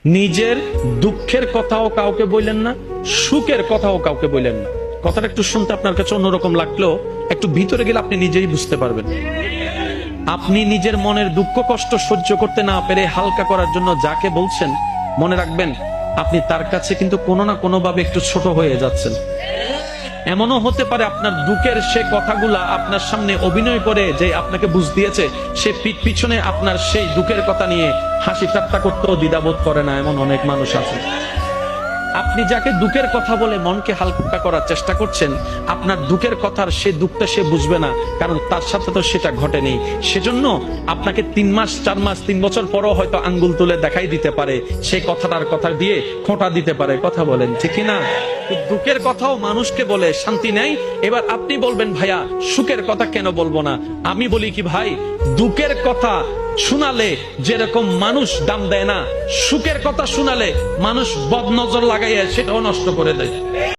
নিজের দুঃখের কথাও কাউকে বললেন না, সুখের কথাও কাউকে বললেন না। কথাটা একটু শুনতে আপনার কাছে অন্যরকম লাগলেও একটু ভিতরে গেলে আপনি নিজেই বুঝতে পারবেন। আপনি নিজের মনের দুঃখ কষ্ট সহ্য করতে না পেরে হালকা করার জন্য যাকে বলছেন, মনে রাখবেন আপনি তার কাছে কিন্তু কোনো না কোনো ভাবে একটু ছোট হয়ে যাচ্ছেন। এমনও হতে পারে আপনার দুঃখের সে কথাগুলা আপনার সামনে অভিনয় করে যে আপনাকে বুঝ দিয়েছে, সে পিছনে আপনার সেই দুঃখের কথা নিয়ে হাসি ঠাট্টা করতেও দ্বিধাবোধ করে না, এমন অনেক মানুষ আছে। আপনি যাকে দুঃখের কথা বলে মনকে হালকা করার চেষ্টা করছেন, আপনার দুঃখের কথার সে দুঃখটা সে বুঝবে না, কারণ তার সাথে তো সেটা ঘটেনি। সেজন্য আপনাকে 3 মাস 4 মাস 3 বছর পরও হয়তো আঙ্গুল তুলে দেখাই দিতে পারে, সেই কথাটার কথা দিয়ে খোঁটা দিতে পারে। কথা বলেন ঠিক না? দুঃখের কথাও মানুষকে বলে শান্তি নেই। এবার আপনি বলবেন ভাইয়া সুখের কথা কেন বলবো না? আমি বলি কি ভাই, দুঃখের কথা শোনালে যেরকম মানুষ দাম দেয় না, সুখের কথা শোনালে মানুষ বদনজর লাগাইয়া সেটাও নষ্ট করে দেয়।